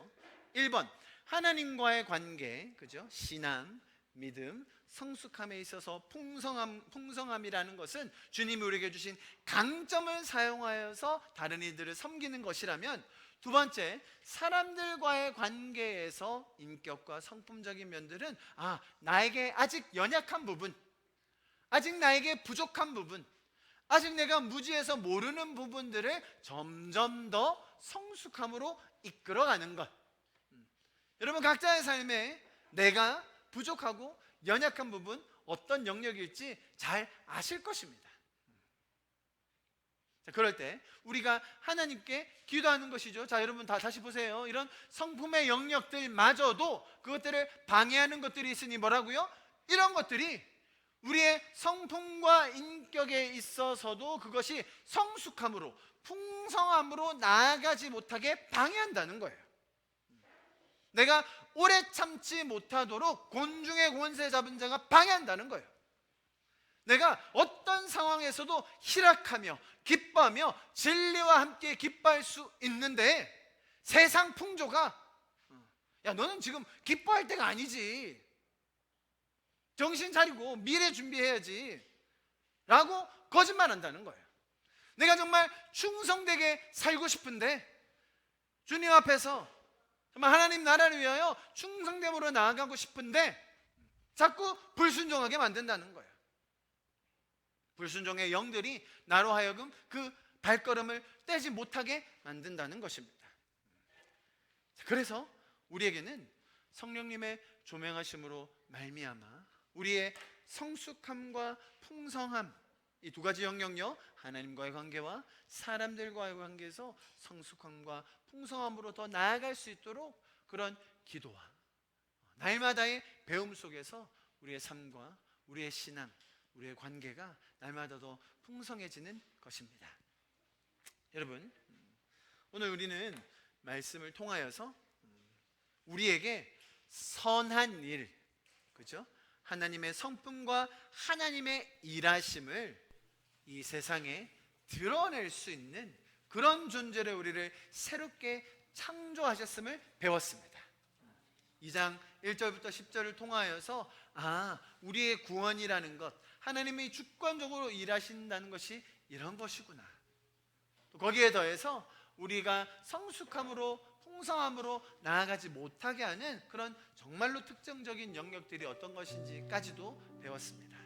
1번, 하나님과의 관계, 그죠? 신앙, 믿음, 성숙함에 있어서 풍성함이라는 것은 주님이 우리에게 주신 강점을 사용하여서 다른 이들을 섬기는 것이라면, 두 번째, 사람들과의 관계에서 인격과 성품적인 면들은 나에게 아직 연약한 부분, 아직 나에게 부족한 부분, 아직 내가 무지해서 모르는 부분들을 점점 더 성숙함으로 이끌어가는 것. 여러분, 각자의 삶에 내가 부족하고 연약한 부분, 어떤 영역일지 잘 아실 것입니다. 자, 그럴 때 우리가 하나님께 기도하는 것이죠. 자, 여러분 다시 보세요. 이런 성품의 영역들마저도 그것들을 방해하는 것들이 있으니 뭐라고요? 이런 것들이 우리의 성품과 인격에 있어서도 그것이 성숙함으로, 풍성함으로 나아가지 못하게 방해한다는 거예요. 내가 오래 참지 못하도록 곤중의 권세 잡은 자가 방해한다는 거예요. 내가 어떤 상황에서도 희락하며 기뻐하며 진리와 함께 기뻐할 수 있는데, 세상 풍조가 야, 너는 지금 기뻐할 때가 아니지, 정신 차리고 미래 준비해야지 라고 거짓말한다는 거예요. 내가 정말 충성되게 살고 싶은데, 주님 앞에서 정말 하나님 나라를 위하여 충성됨으로 나아가고 싶은데 자꾸 불순종하게 만든다는 거예요. 불순종의 영들이 나로 하여금 그 발걸음을 떼지 못하게 만든다는 것입니다. 그래서 우리에게는 성령님의 조명하심으로 말미암아 우리의 성숙함과 풍성함, 이 두 가지 영역요, 하나님과의 관계와 사람들과의 관계에서 성숙함과 풍성함으로 더 나아갈 수 있도록 그런 기도와 날마다의 배움 속에서 우리의 삶과 우리의 신앙, 우리의 관계가 날마다 더 풍성해지는 것입니다. 여러분, 오늘 우리는 말씀을 통하여서 우리에게 선한 일, 그죠? 하나님의 성품과 하나님의 일하심을 이 세상에 드러낼 수 있는 그런 존재로 우리를 새롭게 창조하셨음을 배웠습니다. 2장 1절부터 10절을 통하여서 우리의 구원이라는 것, 하나님이 주권적으로 일하신다는 것이 이런 것이구나. 또 거기에 더해서 우리가 성숙함으로 풍성함으로 나아가지 못하게 하는 그런 정말로 특정적인 영역들이 어떤 것인지까지도 배웠습니다.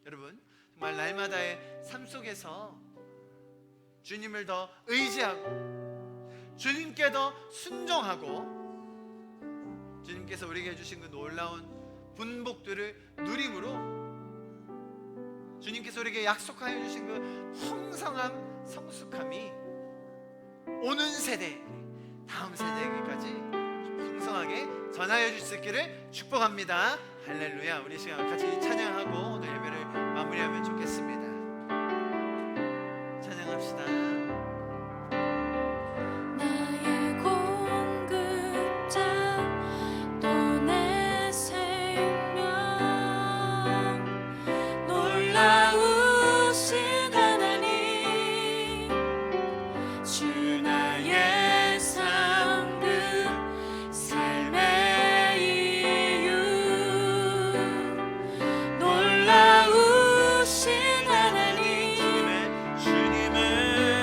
여러분, 정말 날마다의 삶 속에서 주님을 더 의지하고 주님께 더 순종하고 주님께서 우리에게 주신 그 놀라운 분복들을 누림으로 주님께서 우리에게 약속하여 주신 그 풍성함, 성숙함이 오는 세대, 다음 세대에게까지 풍성하게 전하여 줄 수 있기를 축복합니다. 할렐루야. 우리 시간 같이 찬양하고 오늘 예배를 마무리하면 좋겠습니다. 찬양합시다. 나의 공급자 또 내 생명 놀라우신 하나님 주 나의 상급 삶의 이유 놀라우신 하나님 주님을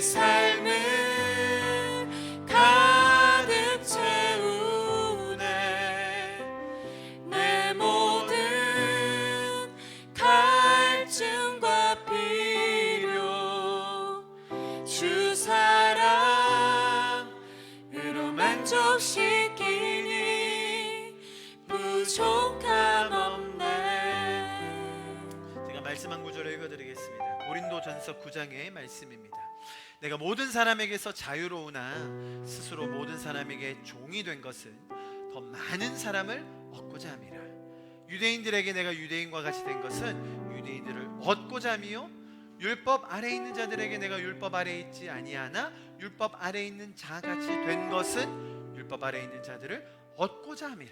삶을 가득 채우네. 내 모든 갈증과 필요 주 사랑으로 만족시키니 부족함 없네. 제가 말씀 한 구절을 읽어드리겠습니다. 고린도전서 9장의 말씀입니다. 내가 모든 사람에게서 자유로우나 스스로 모든 사람에게 종이 된 것은 더 많은 사람을 얻고자 함이라. 유대인들에게 내가 유대인과 같이 된 것은 유대인들을 얻고자 함이요 율법 아래 있는 자들에게 내가 율법 아래 있지 아니하나 율법 아래 있는 자같이 된 것은 율법 아래 있는 자들을 얻고자 함이라.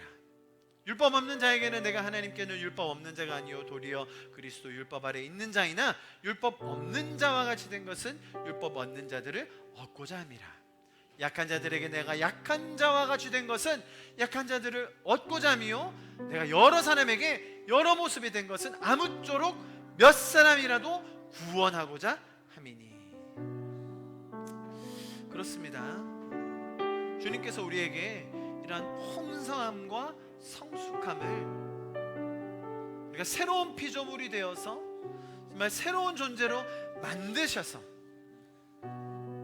율법 없는 자에게는 내가 하나님께는 율법 없는 자가 아니요 도리어 그리스도 율법 아래 있는 자이나 율법 없는 자와 같이 된 것은 율법 얻는 자들을 얻고자 함이라. 약한 자들에게 내가 약한 자와 같이 된 것은 약한 자들을 얻고자 함이요 내가 여러 사람에게 여러 모습이 된 것은 아무쪼록 몇 사람이라도 구원하고자 함이니. 그렇습니다. 주님께서 우리에게 이러한 풍성함과 성숙함을 우리가 새로운 피조물이 되어서 정말 새로운 존재로 만드셔서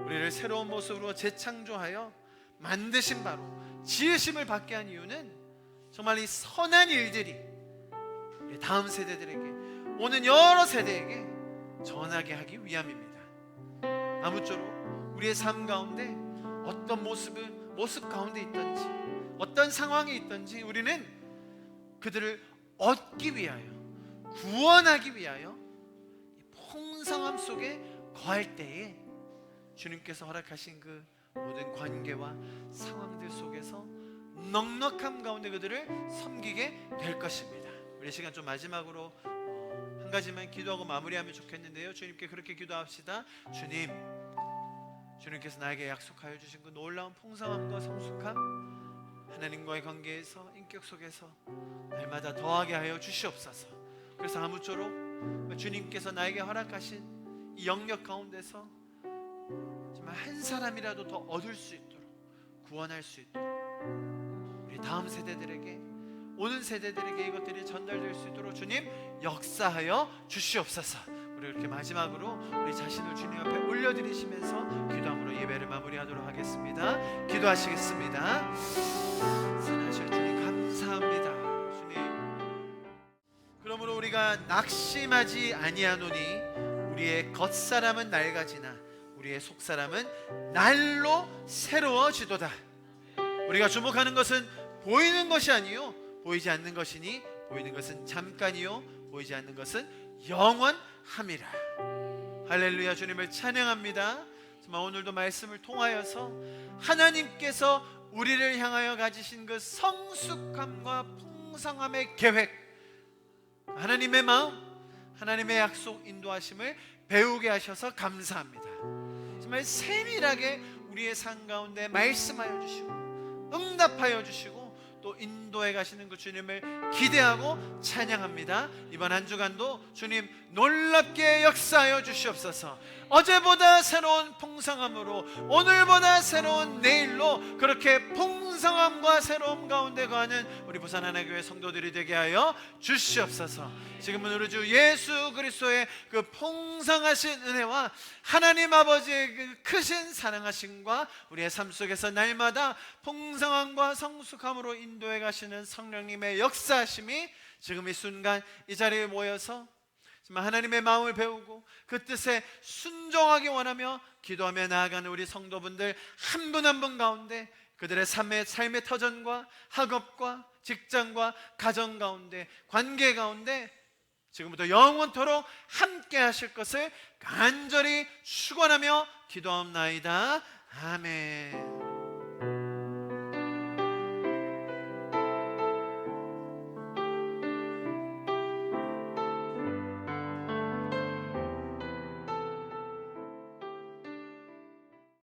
우리를 새로운 모습으로 재창조하여 만드신 바로 지으심을 받게 한 이유는 정말 이 선한 일들이 우리 다음 세대들에게 오는 여러 세대에게 전하게 하기 위함입니다. 아무쪼록 우리의 삶 가운데 어떤 모습 가운데 있든지 어떤 상황이 있든지 우리는 그들을 얻기 위하여 구원하기 위하여 풍성함 속에 거할 때에 주님께서 허락하신 그 모든 관계와 상황들 속에서 넉넉함 가운데 그들을 섬기게 될 것입니다. 우리 시간 좀 마지막으로 한 가지만 기도하고 마무리하면 좋겠는데요. 주님께 그렇게 기도합시다. 주님께서 나에게 약속하여 주신 그 놀라운 풍성함과 성숙함 하나님과의 관계에서 인격 속에서 날마다 더하게 하여 주시옵소서. 그래서 아무쪼록 주님께서 나에게 허락하신 이 영역 가운데서 정말 한 사람이라도 더 얻을 수 있도록 구원할 수 있도록 우리 다음 세대들에게 오는 세대들에게 이것들이 전달될 수 있도록 주님 역사하여 주시옵소서. 우리 이렇게 마지막으로 우리 자신을 주님 앞에 올려드리시면서 기도함으로 예배를 마무리하도록 하겠습니다. 기도하시겠습니다. 선하신 주님 감사합니다. 주님 그러므로 우리가 낙심하지 아니하노니 우리의 겉사람은 낡아지나 우리의 속사람은 날로 새로워지도다. 우리가 주목하는 것은 보이는 것이 아니요 보이지 않는 것이니 보이는 것은 잠깐이요 보이지 않는 것은 영원함이라. 할렐루야. 주님을 찬양합니다. 정말 오늘도 말씀을 통하여서 하나님께서 우리를 향하여 가지신 그 성숙함과 풍성함의 계획, 하나님의 마음, 하나님의 약속 인도하심을 배우게 하셔서 감사합니다. 정말 세밀하게 우리의 삶 가운데 말씀하여 주시고 응답하여 주시고 또 인도해 가시는 그 주님을 기대하고 찬양합니다. 이번 한 주간도 주님 놀랍게 역사하여 주시옵소서. 어제보다 새로운 풍성함으로 오늘보다 새로운 내일로 그렇게 풍성함과 새로움 가운데 거하는 우리 부산 하나교회 성도들이 되게 하여 주시옵소서. 지금은 우리 주 예수 그리스도의 그 풍성하신 은혜와 하나님 아버지의 그 크신 사랑하심과 우리의 삶 속에서 날마다 풍성함과 성숙함으로 인도해 가시는 성령님의 역사하심이 지금 이 순간 이 자리에 모여서 하나님의 마음을 배우고 그 뜻에 순종하기 원하며 기도하며 나아가는 우리 성도분들 한 분 한 분 가운데 그들의 삶의 터전과 학업과 직장과 가정 가운데 관계 가운데 지금부터 영원토록 함께 하실 것을 간절히 축원하며 기도하옵나이다. 아멘.